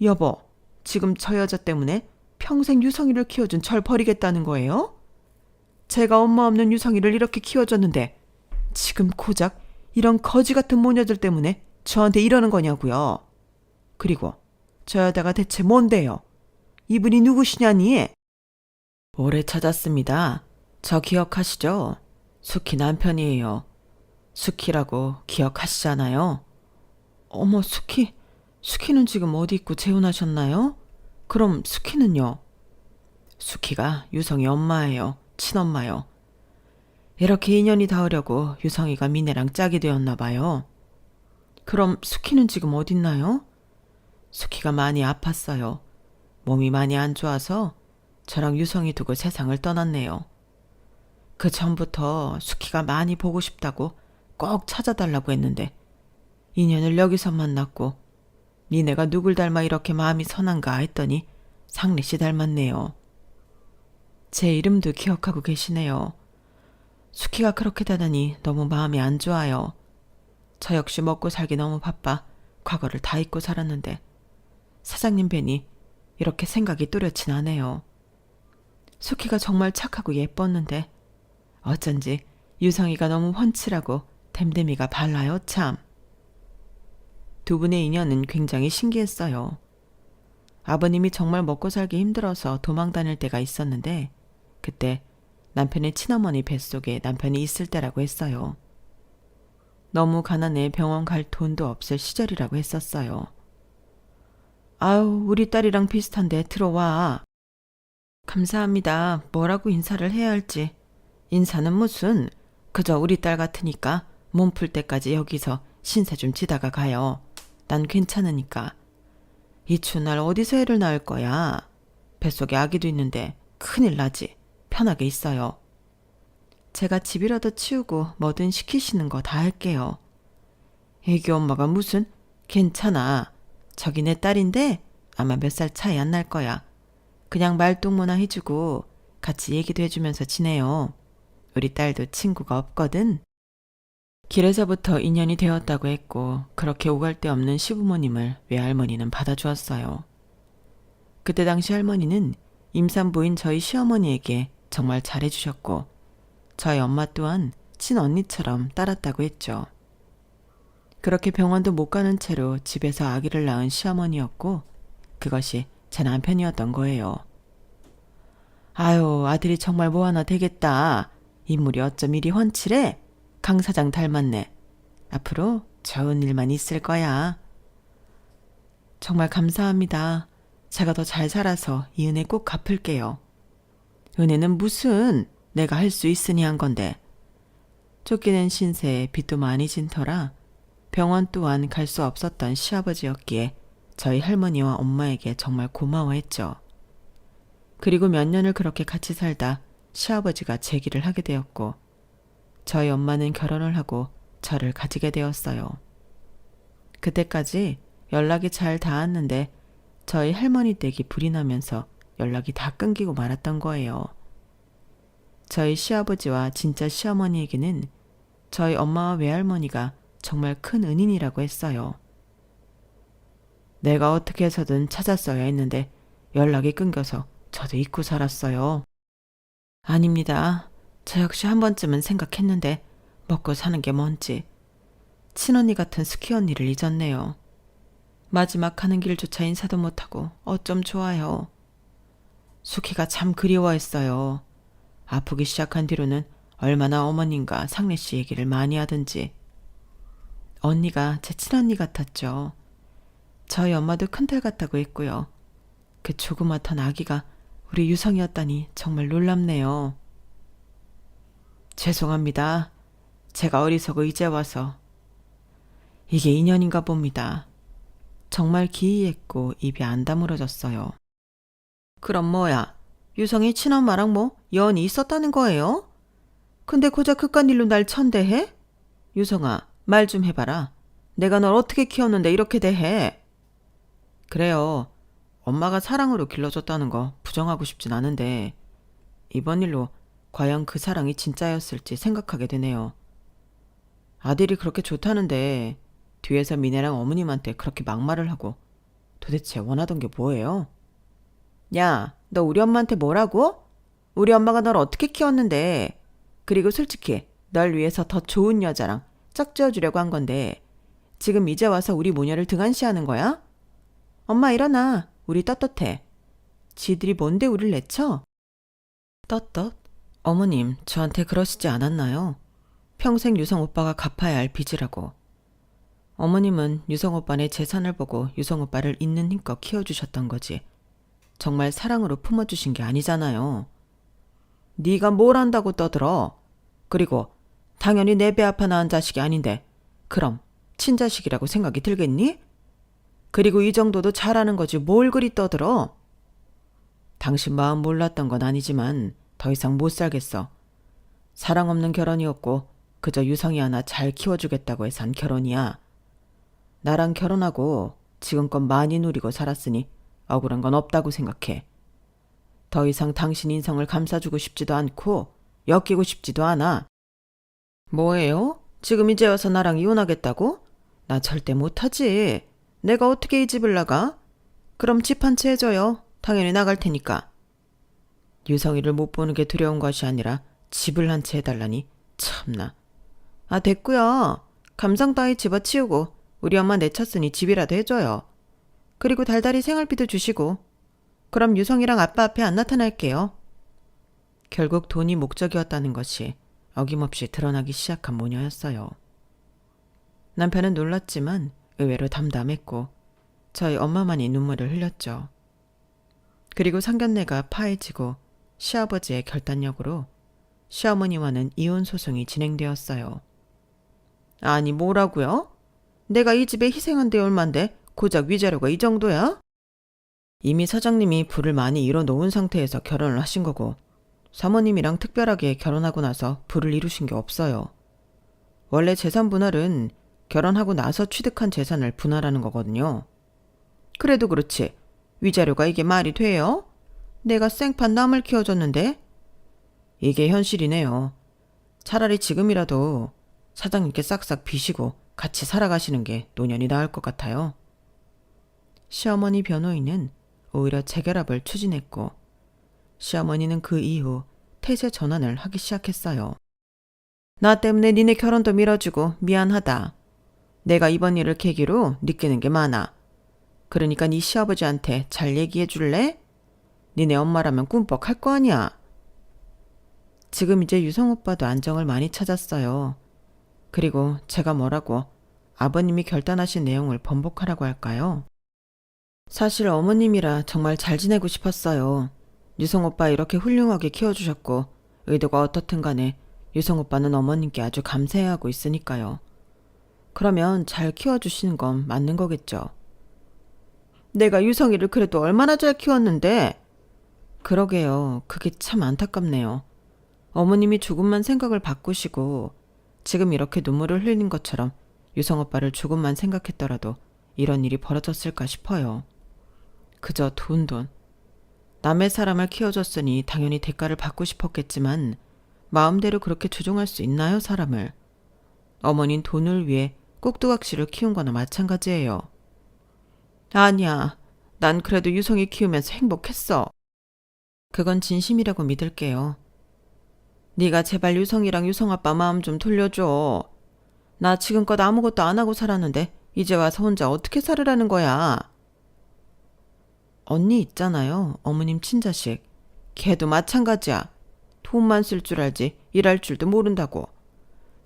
여보, 지금 저 여자 때문에 평생 유성이를 키워준 절 버리겠다는 거예요? 제가 엄마 없는 유성이를 이렇게 키워줬는데 지금 고작 이런 거지 같은 모녀들 때문에 저한테 이러는 거냐고요. 그리고 저 여자가 대체 뭔데요? 이분이 누구시냐니? 오래 찾았습니다. 저 기억하시죠? 수키 남편이에요. 수키라고 기억하시잖아요. 어머, 수키는 지금 어디 있고 재혼하셨나요? 그럼 수키는요? 수키가 유성이 엄마예요. 친엄마요. 이렇게 인연이 닿으려고 유성이가 미네랑 짝이 되었나 봐요. 그럼 수키는 지금 어딨나요? 수키가 많이 아팠어요. 몸이 많이 안 좋아서 저랑 유성이 두고 세상을 떠났네요. 그 전부터 수키가 많이 보고 싶다고 꼭 찾아달라고 했는데 인연을 여기서 만났고 니네가 누굴 닮아 이렇게 마음이 선한가 했더니 상례씨 닮았네요. 제 이름도 기억하고 계시네요. 수키가 그렇게 되다니 너무 마음이 안 좋아요. 저 역시 먹고 살기 너무 바빠 과거를 다 잊고 살았는데 사장님 뵈니 이렇게 생각이 뚜렷이 나네요. 수키가 정말 착하고 예뻤는데 어쩐지 유성이가 너무 훤칠하고 댐댐이가 발라요 참. 두 분의 인연은 굉장히 신기했어요. 아버님이 정말 먹고 살기 힘들어서 도망 다닐 때가 있었는데 그때 남편의 친어머니 뱃속에 남편이 있을 때라고 했어요. 너무 가난해 병원 갈 돈도 없을 시절이라고 했었어요. 아유, 우리 딸이랑 비슷한데 들어와. 감사합니다. 뭐라고 인사를 해야 할지. 인사는 무슨, 그저 우리 딸 같으니까 몸 풀 때까지 여기서 신세 좀 지다가 가요. 난 괜찮으니까. 이 추운 날 어디서 애를 낳을 거야. 뱃속에 아기도 있는데 큰일 나지. 편하게 있어요. 제가 집이라도 치우고 뭐든 시키시는 거 다 할게요. 애기 엄마가 무슨, 괜찮아. 저기 내 딸인데 아마 몇 살 차이 안 날 거야. 그냥 말동무나 해주고 같이 얘기도 해주면서 지내요. 우리 딸도 친구가 없거든. 길에서부터 인연이 되었다고 했고 그렇게 오갈 데 없는 시부모님을 외할머니는 받아주었어요. 그때 당시 할머니는 임산부인 저희 시어머니에게 정말 잘해주셨고 저희 엄마 또한 친언니처럼 따랐다고 했죠. 그렇게 병원도 못 가는 채로 집에서 아기를 낳은 시어머니였고 그것이 제 남편이었던 거예요. 아유, 아들이 정말 뭐 하나 되겠다. 인물이 어쩜 이리 훤칠해? 강 사장 닮았네. 앞으로 좋은 일만 있을 거야. 정말 감사합니다. 제가 더 잘 살아서 이 은혜 꼭 갚을게요. 은혜는 무슨, 내가 할 수 있으니 한 건데. 쫓기는 신세에 빚도 많이 진 터라 병원 또한 갈 수 없었던 시아버지였기에 저희 할머니와 엄마에게 정말 고마워했죠. 그리고 몇 년을 그렇게 같이 살다 시아버지가 재기를 하게 되었고 저희 엄마는 결혼을 하고 저를 가지게 되었어요. 그때까지 연락이 잘 닿았는데 저희 할머니 댁이 불이 나면서 연락이 다 끊기고 말았던 거예요. 저희 시아버지와 진짜 시어머니에게는 저희 엄마와 외할머니가 정말 큰 은인이라고 했어요. 내가 어떻게 해서든 찾았어야 했는데 연락이 끊겨서 저도 잊고 살았어요. 아닙니다. 저 역시 한 번쯤은 생각했는데 먹고 사는 게 뭔지. 친언니 같은 스키 언니를 잊었네요. 마지막 가는 길조차 인사도 못하고 어쩜 좋아요. 수키가 참 그리워했어요. 아프기 시작한 뒤로는 얼마나 어머님과 상래씨 얘기를 많이 하든지. 언니가 제 친언니 같았죠. 저희 엄마도 큰딸 같다고 했고요. 그 조그맣던 아기가 우리 유성이었다니 정말 놀랍네요. 죄송합니다. 제가 어리석어 이제 와서. 이게 인연인가 봅니다. 정말 기이했고 입이 안 다물어졌어요. 그럼 뭐야? 유성이 친엄마랑 뭐 연이 있었다는 거예요? 근데 고작 그깟 일로 날 천대해? 유성아, 말 좀 해봐라. 내가 널 어떻게 키웠는데 이렇게 대해? 그래요. 엄마가 사랑으로 길러줬다는 거 부정하고 싶진 않은데 이번 일로 과연 그 사랑이 진짜였을지 생각하게 되네요. 아들이 그렇게 좋다는데 뒤에서 미네랑 어머님한테 그렇게 막말을 하고 도대체 원하던 게 뭐예요? 야, 너 우리 엄마한테 뭐라고? 우리 엄마가 널 어떻게 키웠는데. 그리고 솔직히 널 위해서 더 좋은 여자랑 짝지어주려고 한 건데 지금 이제 와서 우리 모녀를 등한시하는 거야? 엄마 일어나. 우리 떳떳해. 지들이 뭔데 우릴 내쳐? 떳떳? 어머님, 저한테 그러시지 않았나요? 평생 유성 오빠가 갚아야 할 빚이라고. 어머님은 유성 오빠네 재산을 보고 유성 오빠를 있는 힘껏 키워주셨던 거지. 정말 사랑으로 품어주신 게 아니잖아요. 네가 뭘 안다고 떠들어. 그리고 당연히 내 배 아파 낳은 자식이 아닌데 그럼 친자식이라고 생각이 들겠니? 그리고 이 정도도 잘하는 거지 뭘 그리 떠들어. 당신 마음 몰랐던 건 아니지만 더 이상 못 살겠어. 사랑 없는 결혼이었고 그저 유성이 하나 잘 키워주겠다고 해서 한 결혼이야. 나랑 결혼하고 지금껏 많이 누리고 살았으니 억울한 건 없다고 생각해. 더 이상 당신 인성을 감싸주고 싶지도 않고 엮이고 싶지도 않아. 뭐예요? 지금 이제 와서 나랑 이혼하겠다고? 나 절대 못하지. 내가 어떻게 이 집을 나가? 그럼 집 한 채 해줘요. 당연히 나갈 테니까. 유성이를 못 보는 게 두려운 것이 아니라 집을 한 채 해달라니 참나. 아 됐고요. 감상 따위 집어치우고 우리 엄마 내쳤으니 집이라도 해줘요. 그리고 달달이 생활비도 주시고. 그럼 유성이랑 아빠 앞에 안 나타날게요. 결국 돈이 목적이었다는 것이 어김없이 드러나기 시작한 모녀였어요. 남편은 놀랐지만 의외로 담담했고 저희 엄마만이 눈물을 흘렸죠. 그리고 상견례가 파해지고 시아버지의 결단력으로 시어머니와는 이혼 소송이 진행되었어요. 아니 뭐라고요? 내가 이 집에 희생한 데 얼만데 고작 위자료가 이 정도야? 이미 사장님이 부를 많이 이뤄놓은 상태에서 결혼을 하신 거고 사모님이랑 특별하게 결혼하고 나서 부를 이루신 게 없어요. 원래 재산 분할은 결혼하고 나서 취득한 재산을 분할하는 거거든요. 그래도 그렇지 위자료가 이게 말이 돼요? 내가 생판 남을 키워줬는데? 이게 현실이네요. 차라리 지금이라도 사장님께 싹싹 비시고 같이 살아가시는 게 노년이 나을 것 같아요. 시어머니 변호인은 오히려 재결합을 추진했고 시어머니는 그 이후 태세 전환을 하기 시작했어요. 나 때문에 니네 결혼도 미뤄주고 미안하다. 내가 이번 일을 계기로 느끼는 게 많아. 그러니까 네 시아버지한테 잘 얘기해 줄래? 니네 엄마라면 꿈뻑 할 거 아니야. 지금 이제 유성 오빠도 안정을 많이 찾았어요. 그리고 제가 뭐라고 아버님이 결단하신 내용을 번복하라고 할까요? 사실 어머님이라 정말 잘 지내고 싶었어요. 유성 오빠 이렇게 훌륭하게 키워주셨고 의도가 어떻든 간에 유성 오빠는 어머님께 아주 감사해하고 있으니까요. 그러면 잘 키워주시는 건 맞는 거겠죠. 내가 유성이를 그래도 얼마나 잘 키웠는데. 그러게요. 그게 참 안타깝네요. 어머님이 조금만 생각을 바꾸시고 지금 이렇게 눈물을 흘리는 것처럼 유성 오빠를 조금만 생각했더라도 이런 일이 벌어졌을까 싶어요. 그저 돈. 남의 사람을 키워줬으니 당연히 대가를 받고 싶었겠지만 마음대로 그렇게 조종할 수 있나요, 사람을? 어머닌 돈을 위해 꼭두각시를 키운 거나 마찬가지예요. 아니야. 난 그래도 유성이 키우면서 행복했어. 그건 진심이라고 믿을게요. 네가 제발 유성이랑 유성 아빠 마음 좀 돌려줘. 나 지금껏 아무것도 안 하고 살았는데 이제 와서 혼자 어떻게 살으라는 거야. 언니 있잖아요. 어머님 친자식. 걔도 마찬가지야. 돈만 쓸 줄 알지 일할 줄도 모른다고.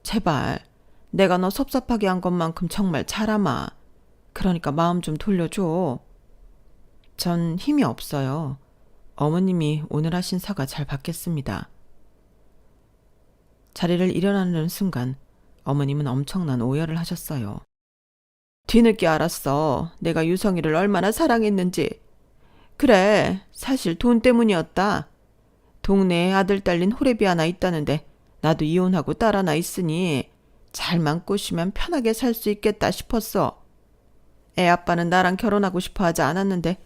제발 내가 너 섭섭하게 한 것만큼 정말 잘하마. 그러니까 마음 좀 돌려줘. 전 힘이 없어요. 어머님이 오늘 하신 사과 잘 받겠습니다. 자리를 일어나는 순간 어머님은 엄청난 오열을 하셨어요. 뒤늦게 알았어. 내가 유성이를 얼마나 사랑했는지. 그래, 사실 돈 때문이었다. 동네에 아들 딸린 호래비 하나 있다는데 나도 이혼하고 딸 하나 있으니 잘만 꼬시면 편하게 살 수 있겠다 싶었어. 애 아빠는 나랑 결혼하고 싶어 하지 않았는데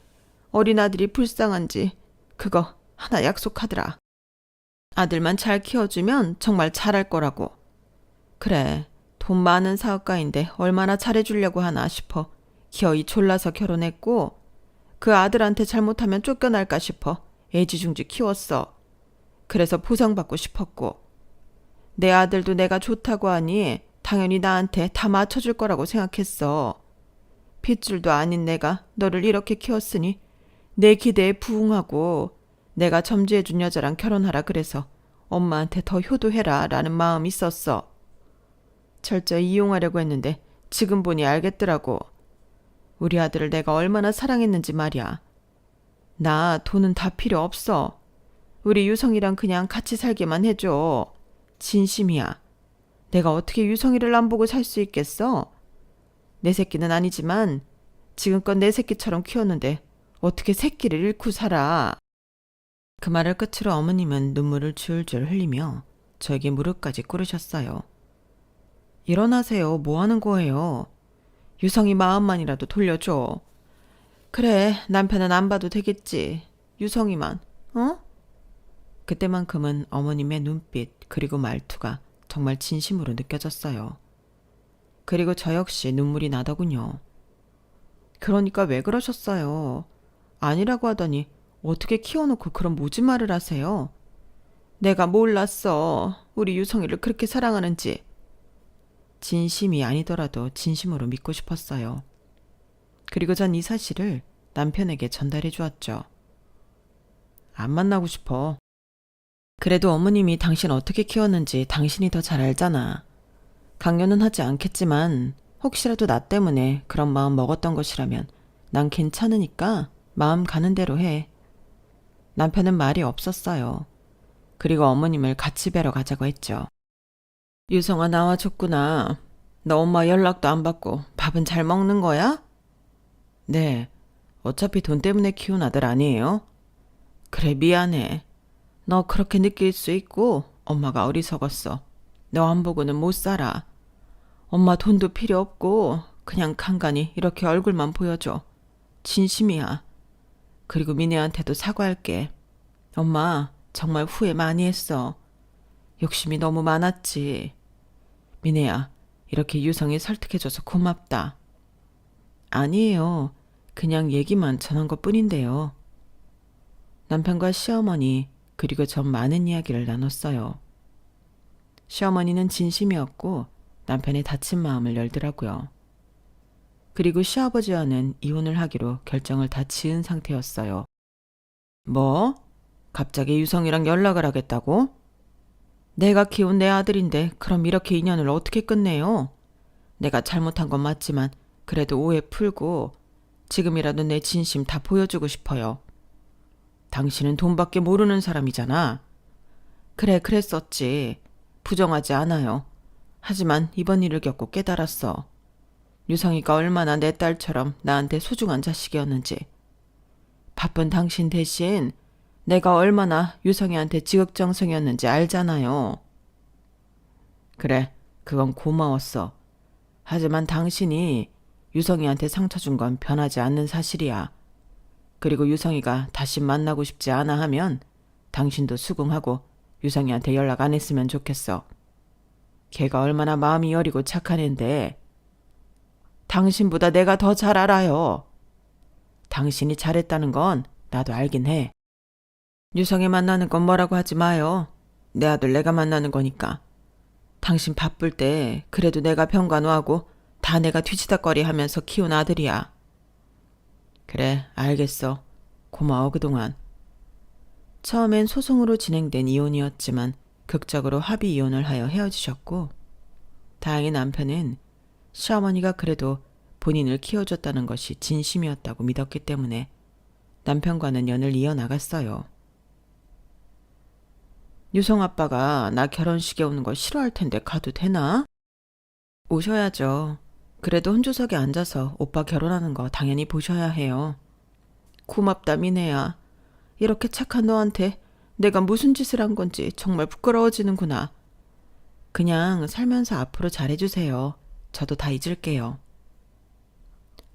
어린 아들이 불쌍한지 그거 하나 약속하더라. 아들만 잘 키워주면 정말 잘할 거라고. 그래, 돈 많은 사업가인데 얼마나 잘해주려고 하나 싶어 기어이 졸라서 결혼했고 그 아들한테 잘못하면 쫓겨날까 싶어 애지중지 키웠어. 그래서 보상받고 싶었고 내 아들도 내가 좋다고 하니 당연히 나한테 다 맞춰줄 거라고 생각했어. 핏줄도 아닌 내가 너를 이렇게 키웠으니 내 기대에 부응하고 내가 점지해준 여자랑 결혼하라 그래서 엄마한테 더 효도해라 라는 마음이 있었어. 철저히 이용하려고 했는데 지금 보니 알겠더라고. 우리 아들을 내가 얼마나 사랑했는지 말이야. 나 돈은 다 필요 없어. 우리 유성이랑 그냥 같이 살게만 해줘. 진심이야. 내가 어떻게 유성이를 안 보고 살 수 있겠어? 내 새끼는 아니지만 지금껏 내 새끼처럼 키웠는데 어떻게 새끼를 잃고 살아. 그 말을 끝으로 어머님은 눈물을 줄줄 흘리며 저에게 무릎까지 꿇으셨어요. 일어나세요. 뭐 하는 거예요? 유성이 마음만이라도 돌려줘. 그래, 남편은 안 봐도 되겠지. 유성이만, 어? 그때만큼은 어머님의 눈빛 그리고 말투가 정말 진심으로 느껴졌어요. 그리고 저 역시 눈물이 나더군요. 그러니까 왜 그러셨어요? 아니라고 하더니 어떻게 키워놓고 그런 모진 말을 하세요? 내가 몰랐어. 우리 유성이를 그렇게 사랑하는지. 진심이 아니더라도 진심으로 믿고 싶었어요. 그리고 전 이 사실을 남편에게 전달해 주었죠. 안 만나고 싶어. 그래도 어머님이 당신 어떻게 키웠는지 당신이 더 잘 알잖아. 강요는 하지 않겠지만 혹시라도 나 때문에 그런 마음 먹었던 것이라면 난 괜찮으니까 마음 가는 대로 해. 남편은 말이 없었어요. 그리고 어머님을 같이 뵈러 가자고 했죠. 유성아 나와줬구나. 너 엄마 연락도 안 받고 밥은 잘 먹는 거야? 네. 어차피 돈 때문에 키운 아들 아니에요? 그래 미안해. 너 그렇게 느낄 수 있고 엄마가 어리석었어. 너 안 보고는 못 살아. 엄마 돈도 필요 없고 그냥 간간히 이렇게 얼굴만 보여줘. 진심이야. 그리고 미네한테도 사과할게. 엄마 정말 후회 많이 했어. 욕심이 너무 많았지. 미네야, 이렇게 유성이 설득해줘서 고맙다. 아니에요. 그냥 얘기만 전한 것뿐인데요. 남편과 시어머니 그리고 전 많은 이야기를 나눴어요. 시어머니는 진심이었고 남편의 다친 마음을 열더라고요. 그리고 시아버지와는 이혼을 하기로 결정을 다 지은 상태였어요. 뭐? 갑자기 유성이랑 연락을 하겠다고? 내가 키운 내 아들인데 그럼 이렇게 인연을 어떻게 끝내요? 내가 잘못한 건 맞지만 그래도 오해 풀고 지금이라도 내 진심 다 보여주고 싶어요. 당신은 돈밖에 모르는 사람이잖아. 그래, 그랬었지. 부정하지 않아요. 하지만 이번 일을 겪고 깨달았어. 유성이가 얼마나 내 딸처럼 나한테 소중한 자식이었는지. 바쁜 당신 대신 내가 얼마나 유성이한테 지극정성이었는지 알잖아요. 그래, 그건 고마웠어. 하지만 당신이 유성이한테 상처 준 건 변하지 않는 사실이야. 그리고 유성이가 다시 만나고 싶지 않아 하면 당신도 수긍하고 유성이한테 연락 안 했으면 좋겠어. 걔가 얼마나 마음이 여리고 착한 앤데 당신보다 내가 더 잘 알아요. 당신이 잘했다는 건 나도 알긴 해. 유성이 만나는 건 뭐라고 하지 마요. 내 아들 내가 만나는 거니까. 당신 바쁠 때 그래도 내가 병간호하고 다 내가 뒤치다꺼리 하면서 키운 아들이야. 그래, 알겠어. 고마워 그동안. 처음엔 소송으로 진행된 이혼이었지만 극적으로 합의 이혼을 하여 헤어지셨고 다행히 남편은 시어머니가 그래도 본인을 키워줬다는 것이 진심이었다고 믿었기 때문에 남편과는 연을 이어나갔어요. 유성 아빠가 나 결혼식에 오는 거 싫어할 텐데 가도 되나? 오셔야죠. 그래도 혼조석에 앉아서 오빠 결혼하는 거 당연히 보셔야 해요. 고맙다 미네야. 이렇게 착한 너한테 내가 무슨 짓을 한 건지 정말 부끄러워지는구나. 그냥 살면서 앞으로 잘해주세요. 저도 다 잊을게요.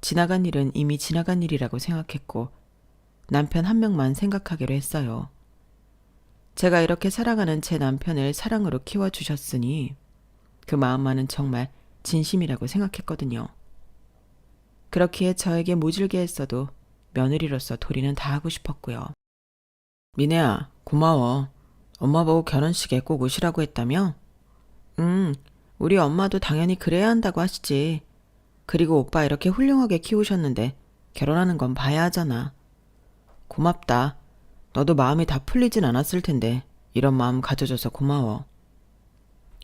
지나간 일은 이미 지나간 일이라고 생각했고 남편 한 명만 생각하기로 했어요. 제가 이렇게 사랑하는 제 남편을 사랑으로 키워주셨으니 그 마음만은 정말 진심이라고 생각했거든요. 그렇기에 저에게 모질게 했어도 며느리로서 도리는 다 하고 싶었고요. 미네야, 고마워. 엄마 보고 결혼식에 꼭 오시라고 했다며? 우리 엄마도 당연히 그래야 한다고 하시지. 그리고 오빠 이렇게 훌륭하게 키우셨는데 결혼하는 건 봐야 하잖아. 고맙다. 너도 마음이 다 풀리진 않았을 텐데 이런 마음 가져줘서 고마워.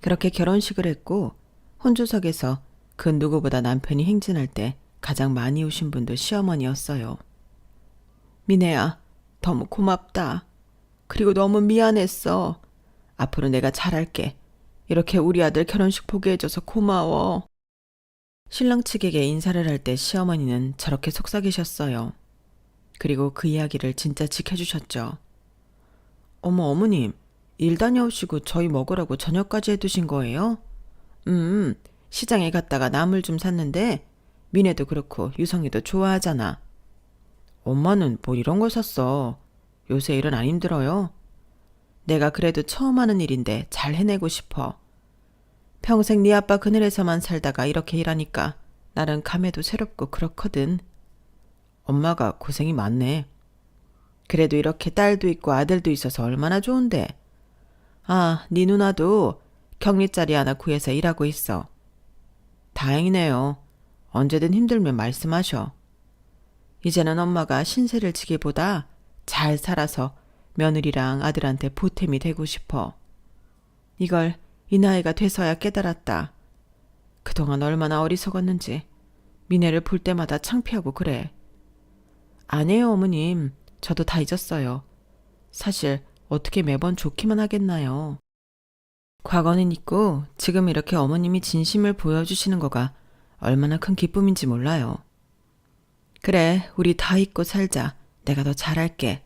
그렇게 결혼식을 했고 혼주석에서 그 누구보다 남편이 행진할 때 가장 많이 오신 분도 시어머니였어요. 미네야, 너무 고맙다. 그리고 너무 미안했어. 앞으로 내가 잘할게. 이렇게 우리 아들 결혼식 보게 해줘서 고마워. 신랑 측에게 인사를 할 때 시어머니는 저렇게 속삭이셨어요. 그리고 그 이야기를 진짜 지켜주셨죠. 어머, 어머님, 일 다녀오시고 저희 먹으라고 저녁까지 해두신 거예요? 시장에 갔다가 나물 좀 샀는데 미네도 그렇고 유성이도 좋아하잖아. 엄마는 뭘 이런 걸 샀어. 요새 일은 안 힘들어요. 내가 그래도 처음 하는 일인데 잘 해내고 싶어. 평생 네 아빠 그늘에서만 살다가 이렇게 일하니까 나는 감회도 새롭고 그렇거든. 엄마가 고생이 많네. 그래도 이렇게 딸도 있고 아들도 있어서 얼마나 좋은데. 아, 네 누나도 격리자리 하나 구해서 일하고 있어. 다행이네요. 언제든 힘들면 말씀하셔. 이제는 엄마가 신세를 지기보다 잘 살아서 며느리랑 아들한테 보탬이 되고 싶어. 이걸 이 나이가 돼서야 깨달았다. 그동안 얼마나 어리석었는지 미네를 볼 때마다 창피하고 그래. 아니에요, 어머님. 저도 다 잊었어요. 사실 어떻게 매번 좋기만 하겠나요. 과거는 있고 지금 이렇게 어머님이 진심을 보여주시는 거가 얼마나 큰 기쁨인지 몰라요. 그래, 우리 다 잊고 살자. 내가 더 잘할게.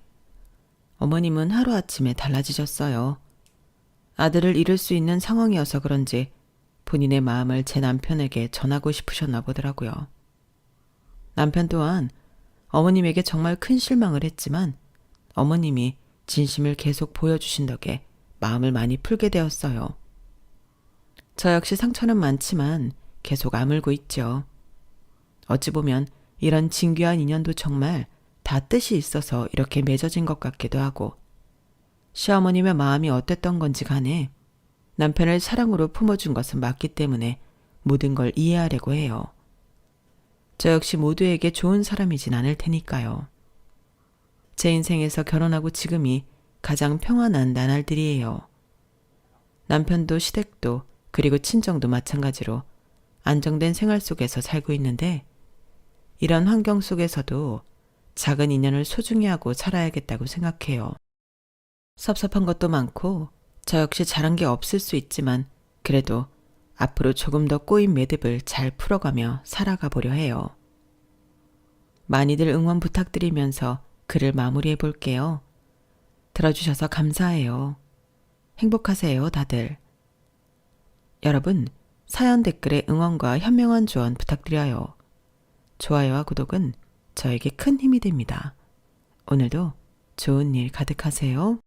어머님은 하루아침에 달라지셨어요. 아들을 잃을 수 있는 상황이어서 그런지 본인의 마음을 제 남편에게 전하고 싶으셨나 보더라고요. 남편 또한 어머님에게 정말 큰 실망을 했지만 어머님이 진심을 계속 보여주신 덕에 마음을 많이 풀게 되었어요. 저 역시 상처는 많지만 계속 아물고 있죠. 어찌 보면 이런 진귀한 인연도 정말 다 뜻이 있어서 이렇게 맺어진 것 같기도 하고 시어머님의 마음이 어땠던 건지 간에 남편을 사랑으로 품어준 것은 맞기 때문에 모든 걸 이해하려고 해요. 저 역시 모두에게 좋은 사람이진 않을 테니까요. 제 인생에서 결혼하고 지금이 가장 평안한 나날들이에요. 남편도 시댁도 그리고 친정도 마찬가지로 안정된 생활 속에서 살고 있는데 이런 환경 속에서도 작은 인연을 소중히 하고 살아야겠다고 생각해요. 섭섭한 것도 많고 저 역시 잘한 게 없을 수 있지만 그래도 앞으로 조금 더 꼬인 매듭을 잘 풀어가며 살아가 보려 해요. 많이들 응원 부탁드리면서 글을 마무리해 볼게요. 들어주셔서 감사해요. 행복하세요, 다들. 여러분, 사연 댓글에 응원과 현명한 조언 부탁드려요. 좋아요와 구독은 저에게 큰 힘이 됩니다. 오늘도 좋은 일 가득하세요.